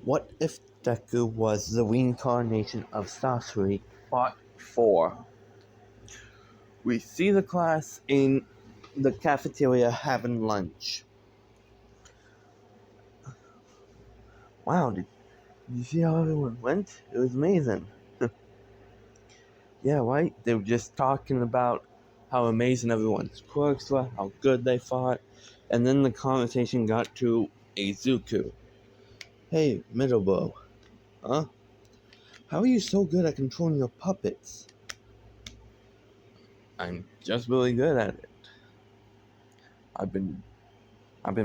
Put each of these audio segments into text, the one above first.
What if Deku was the reincarnation of Sasori, Part 4? We see the class in the cafeteria having lunch. Wow, did you see how everyone went? It was amazing. Yeah, right? They were just talking about how amazing everyone's quirks were, how good they fought, and then the conversation got to Izuku. Hey, Middlebow, huh? How are you so good at controlling your puppets? I'm just really good at it. I've been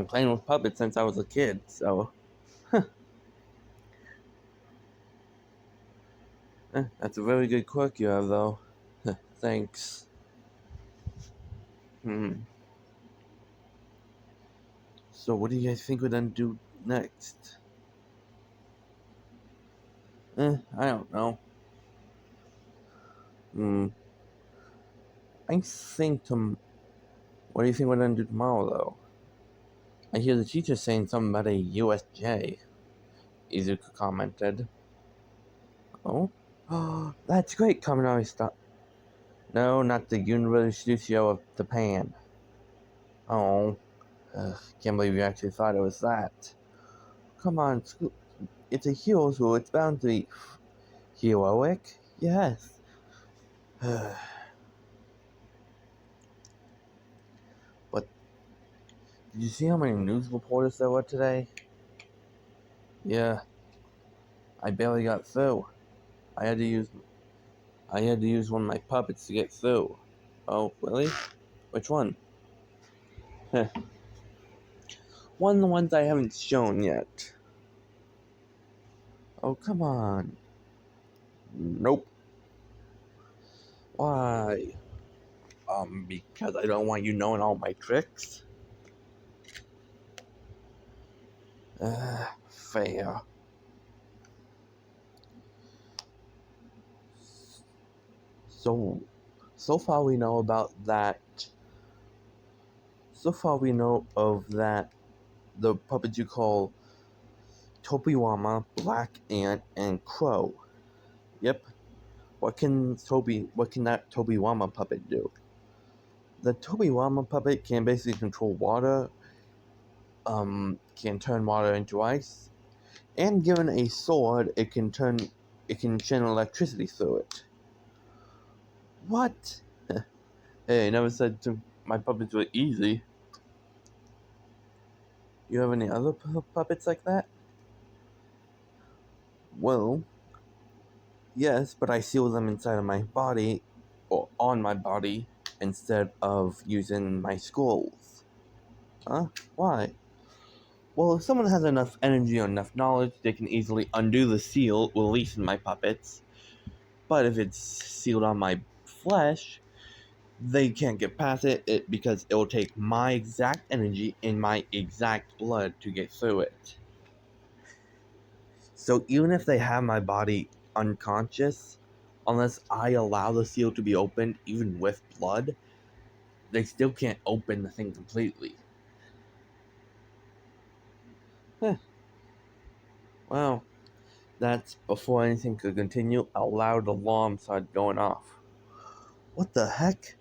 playing with puppets since I was a kid, so that's a very good quirk you have, though. Thanks. So what do you guys think we're gonna do next? I don't know. I think what do you think we're gonna do tomorrow, though? I hear the teacher saying something about a USJ. Izuku commented. Oh? That's great, Kaminari stop. No, not the Universitio of Japan. Oh. Can't believe you actually thought it was that. Come on, it's a hero school. It's bound to be heroic. Yes. But did you see how many news reporters there were today? Yeah, I barely got through. I had to use one of my puppets to get through. Oh, really? Which one? One of the ones I haven't shown yet. Oh, come on. Nope. Why? Because I don't want you knowing all my tricks. Fair. So far we know about that. So far we know of that, the puppets you call Tobiwama, Black Ant, and Crow. Yep. What can that Tobiwama puppet do? The Tobiwama puppet can basically control water, can turn water into ice, and given a sword, it can channel electricity through it. What? Hey, I never said my puppets were easy. You have any other puppets like that? Well, yes, but I seal them inside of my body, or on my body, instead of using my skulls. Huh? Why? Well, if someone has enough energy or enough knowledge, they can easily undo the seal releasing my puppets. But if it's sealed on my flesh, they can't get past it because it will take my exact energy in my exact blood to get through it. So even if they have my body unconscious, unless I allow the seal to be opened, even with blood, they still can't open the thing completely. Well, that's before anything could continue, a loud alarm started going off. What the heck?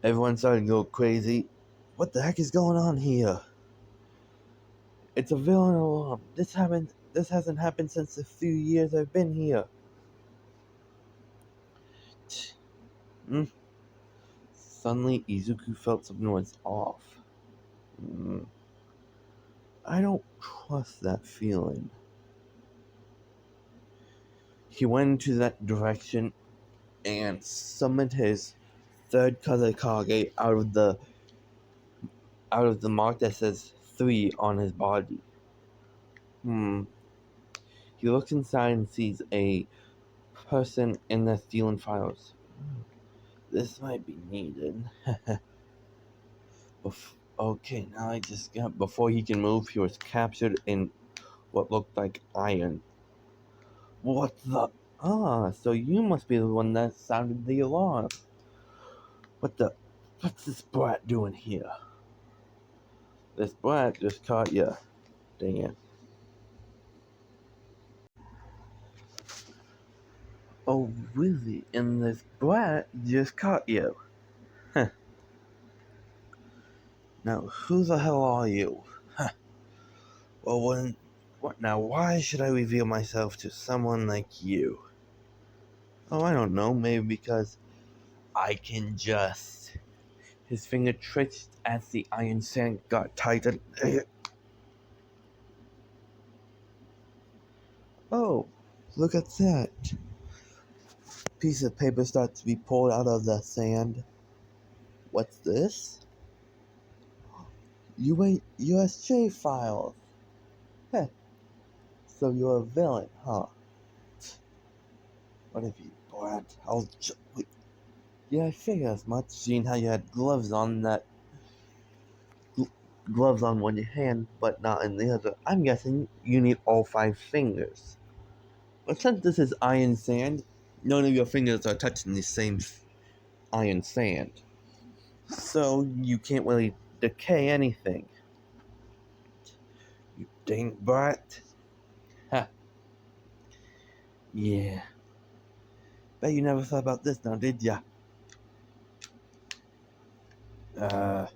Everyone started to go crazy. What the heck is going on here? It's a villain alarm. This hasn't happened since the few years I've been here. Suddenly, Izuku felt something was off. I don't trust that feeling. He went into that direction and summoned his third Kazekage out of the mark that says 3 on his body. He looks inside and sees a person in the stealing files. This might be needed. Okay, now I just got. Before he can move, he was captured in what looked like iron. What the? So you must be the one that sounded the alarm. What's this brat doing here? This brat just caught you. Dang it. Oh, really? And this brat just caught you. Huh. Now, who the hell are you? Huh. Well, what now? Why should I reveal myself to someone like you? Oh, I don't know. Maybe because I can just. His finger twitched as the iron sand got tighter. Oh, look at that. Piece of paper starts to be pulled out of the sand. What's this? USJ files. Heh, so you're a villain, huh? What have you, brat? Yeah, I figured as much, seeing how you had gloves on one hand, but not in the other. I'm guessing you need all 5 fingers. But since this is iron sand, none of your fingers are touching the same iron sand. So you can't really decay anything. You dang brat. Ha. Yeah. Bet you never thought about this now, did ya? Now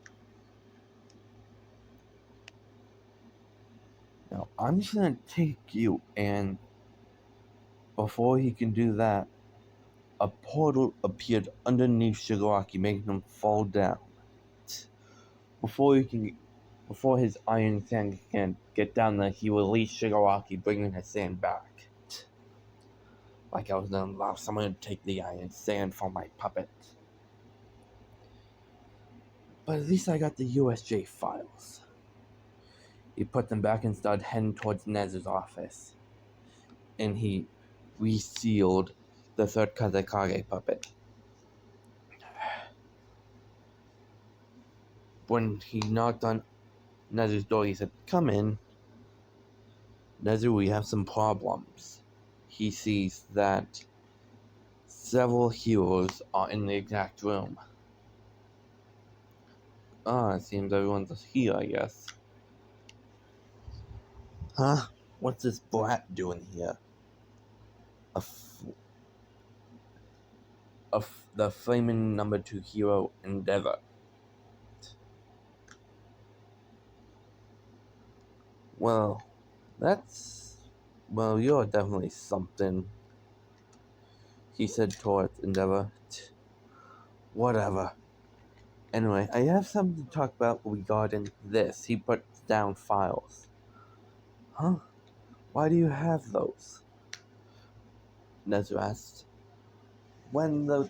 I'm just gonna take you, and before he can do that, a portal appeared underneath Shigaraki, making him fall down. Before he can, before his iron sand can get down there, he released Shigaraki, bringing his sand back. Like I was gonna allow someone to take the iron sand from my puppet. But at least I got the USJ files. He put them back and started heading towards Nezu's office. And he resealed the third Kazekage puppet. When he knocked on Nezu's door, he said, "Come in. Nezu, we have some problems." He sees that several heroes are in the exact room. It seems everyone's here, I guess. Huh? What's this brat doing here? The flaming number 2 hero Endeavor. Well, you're definitely something, he said towards Endeavor. Whatever. Anyway, I have something to talk about regarding this. He puts down files. Huh? Why do you have those? Nezu asked. When the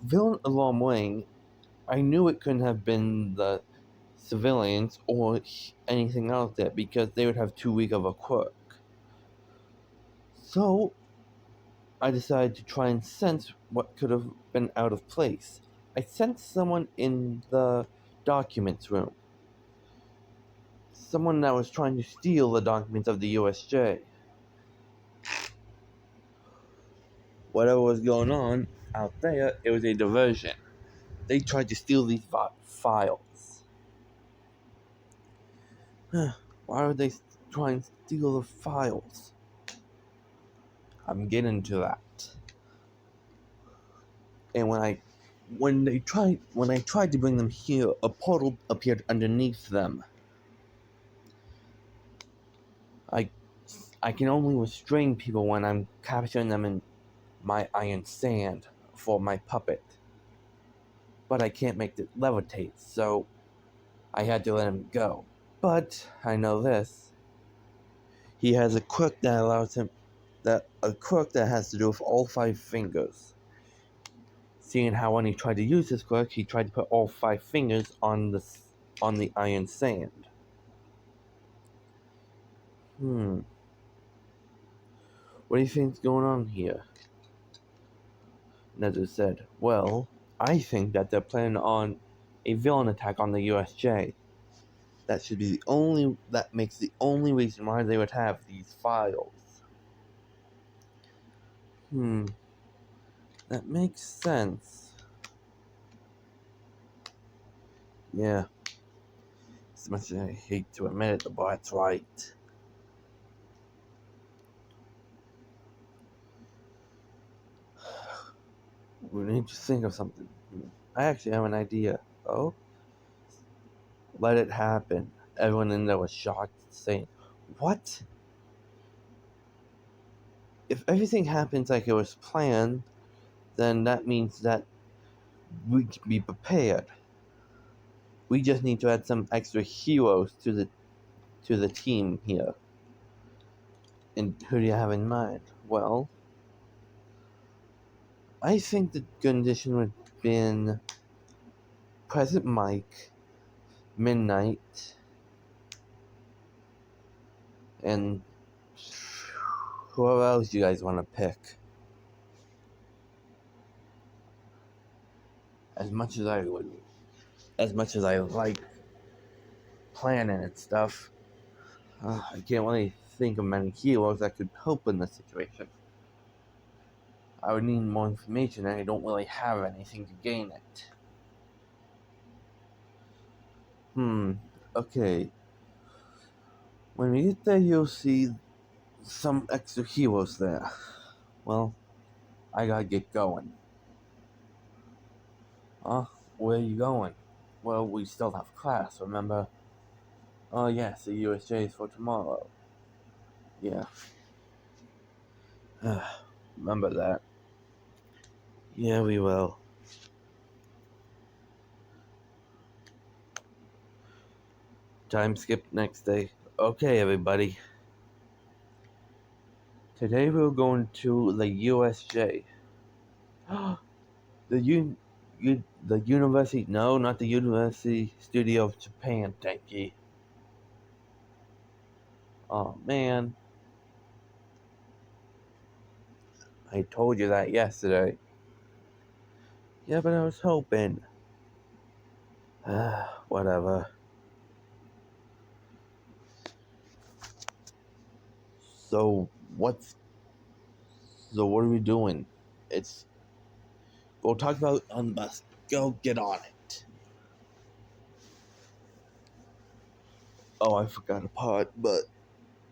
villain alarm rang, I knew it couldn't have been the civilians or anything else there because they would have too weak of a quirk. So, I decided to try and sense what could have been out of place. I sensed someone in the documents room. Someone that was trying to steal the documents of the USJ. Whatever was going on out there, it was a diversion. They tried to steal these files. Why would they try and steal the files? I'm getting to that. And when I tried to bring them here, a portal appeared underneath them. I can only restrain people when I'm capturing them in my iron sand for my puppet. But I can't make it levitate, so I had to let him go. But I know this. He has a quirk that allows him a quirk that has to do with all 5 fingers. Seeing how when he tried to use his quirk, he tried to put all 5 fingers on the iron sand. What do you think's going on here? Nezu said, well, I think that they're planning on a villain attack on the USJ. That makes the only reason why they would have these files. That makes sense. Yeah. As much as I hate to admit it, the bot's right. We need to think of something. I actually have an idea. Oh? Let it happen. Everyone in there was shocked, saying, "What? If everything happens like it was planned, then that means that we can be prepared. We just need to add some extra heroes to the team here." And who do you have in mind? Well, I think the condition would have been President Mike, Midnight, and whoever else you guys want to pick. As much as I would, as much as I like planning and stuff, I can't really think of many heroes that could help in this situation. I would need more information, and I don't really have anything to gain it. Okay. When we get there, you'll see some extra heroes there. Well, I gotta get going. Huh? Where are you going? Well, we still have class, remember? Oh, yes, the USJ is for tomorrow. Yeah. Remember that. Yeah, we will. Time skip next day. Okay, everybody. Today we're going to the USJ. The University. No, not the University Studio of Japan, Denki. Oh, man. I told you that yesterday. Yeah, but I was hoping. Whatever. So, what's. So, what are we doing? It's. We'll talk about on the bus. Go get on it. Oh, I forgot a part, but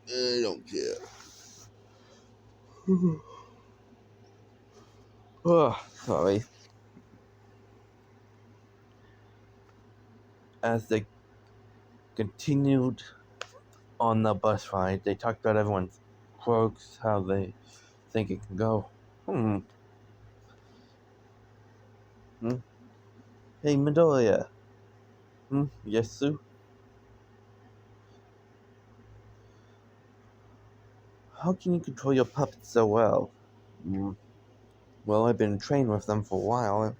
I don't care. Oh, sorry. As they continued on the bus ride, they talked about everyone's quirks, how they think it can go. Hmm. Hey, Midoriya. Yes, Sue? How can you control your puppets so well? Hmm. Well, I've been trained with them for a while,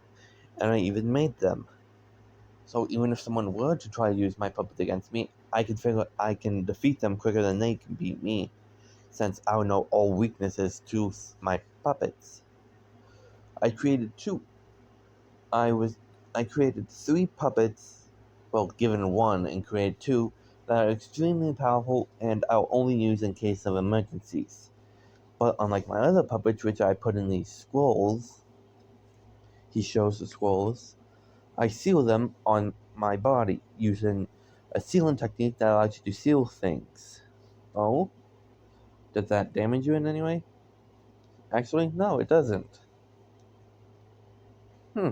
and I even made them. So even if someone were to try to use my puppet against me, I can defeat them quicker than they can beat me, since I know all weaknesses to my puppets. I created two. I created three puppets, well, given one, and created two that are extremely powerful and I'll only use in case of emergencies. But unlike my other puppets, which I put in these scrolls, he shows the scrolls, I seal them on my body using a sealing technique that allows you to seal things. Oh? Does that damage you in any way? Actually, no, it doesn't. Hmm.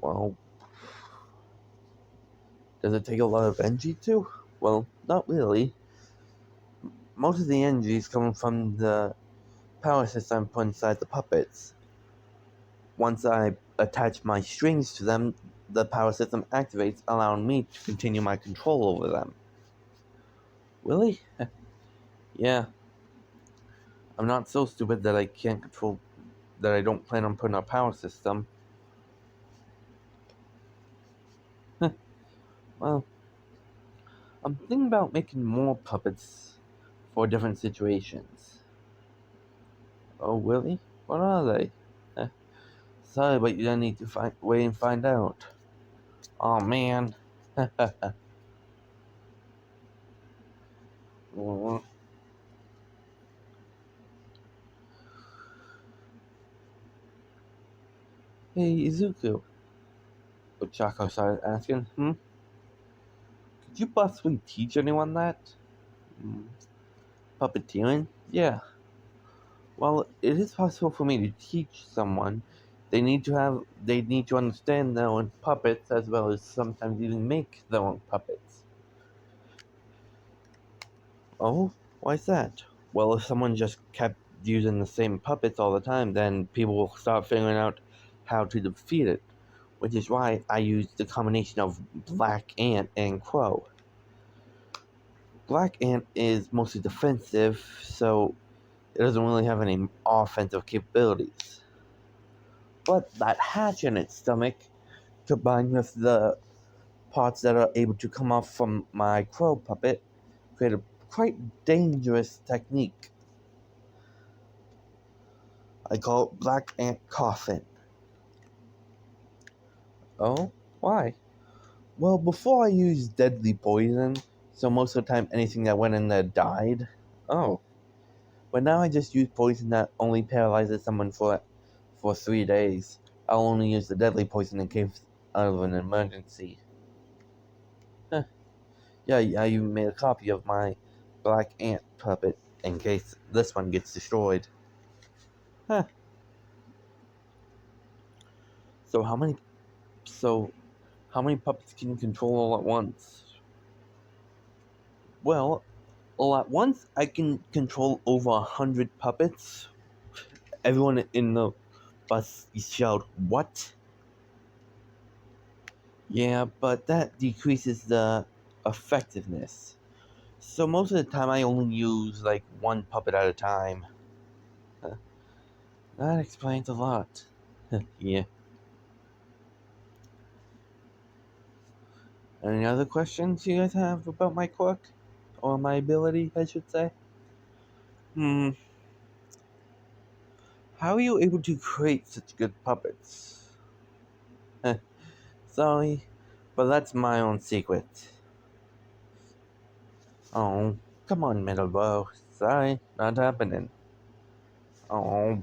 Well, does it take a lot of energy too? Well, not really. Most of the energy is coming from the power system put inside the puppets. Once I attach my strings to them, the power system activates, allowing me to continue my control over them. Really? Yeah. I'm not so stupid that I can't control. That I don't plan on putting a power system. Well, I'm thinking about making more puppets for different situations. Oh, really? What are they? Sorry, but you don't need to wait and find out. Oh man. Hey, Izuku. Ochako started asking, could you possibly teach anyone that? Mm, Puppeteering? Yeah. Well, it is possible for me to teach someone. They need to understand their own puppets as well as sometimes even make their own puppets. Oh, why's that? Well, if someone just kept using the same puppets all the time, then people will start figuring out how to defeat it. Which is why I use the combination of Black Ant and Crow. Black Ant is mostly defensive, so it doesn't really have any offensive capabilities. But that hatch in its stomach, combined with the parts that are able to come off from my crow puppet, create a quite dangerous technique. I call it Black Ant Coffin. Oh? Why? Well, before I used deadly poison, so most of the time anything that went in there died. Oh. But now I just use poison that only paralyzes someone for 3 days. I'll only use the deadly poison in case of an emergency. Huh. Yeah, you made a copy of my Black Ant puppet in case this one gets destroyed. Huh. So how many so how many puppets can you control all at once? Well, all at once I can control over 100 puppets. Everyone in the bus yelled, "What?" Yeah, but that decreases the effectiveness. So most of the time I only use like one puppet at a time. Huh. That explains a lot. Yeah. Any other questions you guys have about my quirk? Or my ability, I should say? Hmm. How are you able to create such good puppets? Sorry, but that's my own secret. Oh, come on, Middleborough. Sorry, not happening. Oh.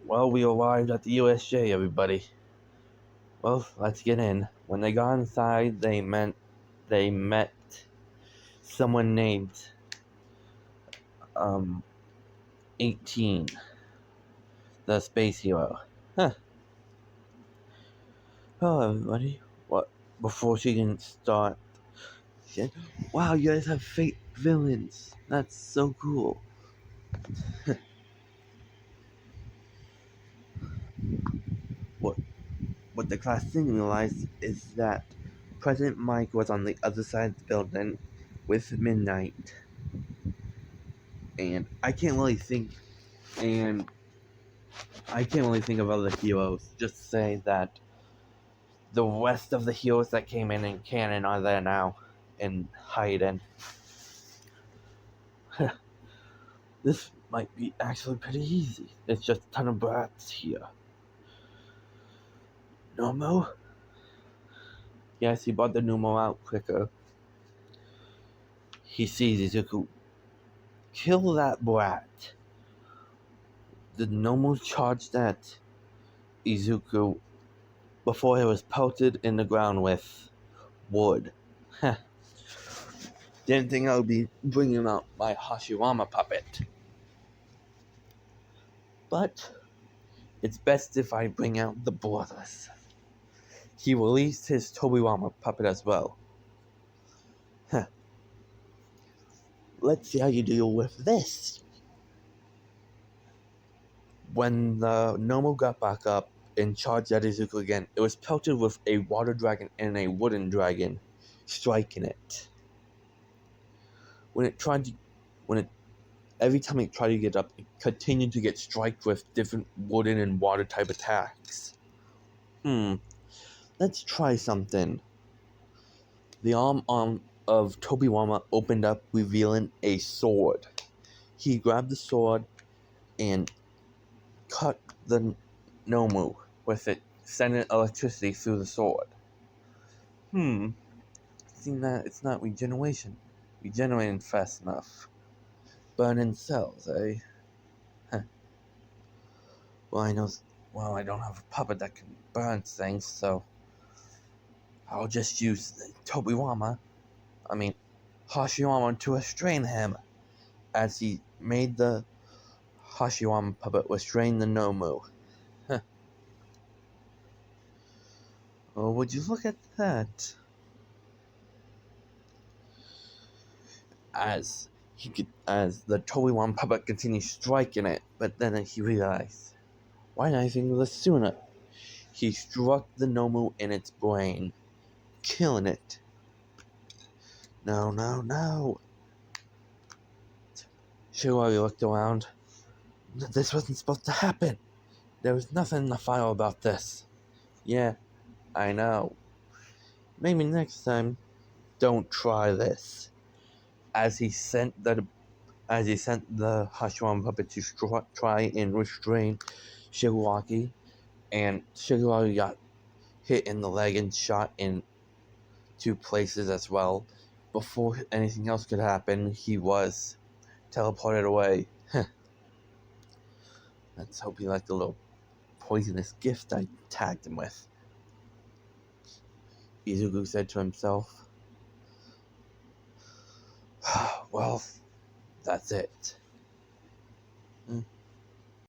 Well, we arrived at the USJ, everybody. Well, let's get in. When they got inside, they met someone named um 18, the space hero. Huh. Hello, everybody. What? Before she can start, she said, "Wow, you guys have fake villains. That's so cool." What? What the class didn't realize is that President Mike was on the other side of the building with Midnight, and and I can't really think of other heroes. Just say that the rest of the heroes that came in canon are there now and hiding. This might be actually pretty easy. It's just a ton of brats here. Nomo? Yes, he brought the Numo out quicker. He sees Izuku. Kill that brat. The Nomo charged at Izuku before he was pelted in the ground with wood. Didn't think I would be bringing out my Hashirama puppet. But it's best if I bring out the brothers. He released his Tobiwama puppet as well. Let's see how you deal with this. When the Nomo got back up and charged at Izuku again, it was pelted with a water dragon and a wooden dragon, striking it. When it tried to, when it every time it tried to get up, it continued to get struck with different wooden and water type attacks. Let's try something. The arm of Tobiwama opened up, revealing a sword. He grabbed the sword and cut the Nomu with it, sending electricity through the sword. Seeing that it's not regenerating fast enough. Burning cells, eh? Huh. Well, I don't have a puppet that can burn things, so I'll just use the Tobiwama. I mean, Hashirama to restrain him, as he made the Hashirama puppet restrain the Nomu. Oh, would you look at that? As the Toiwan puppet continued striking it, but then he realized, why didn't I think of this sooner? He struck the Nomu in its brain, killing it. No, no, no. Shiori looked around. This wasn't supposed to happen. There was nothing in the file about this. Yeah, I know. Maybe next time, don't try this. As he sent the Hashirama puppet to try and restrain Shigaraki, and Shigaraki got hit in the leg and shot in 2 places as well. Before anything else could happen, he was teleported away. Let's hope he liked the little poisonous gift I tagged him with. Izuku said to himself. Well, that's it.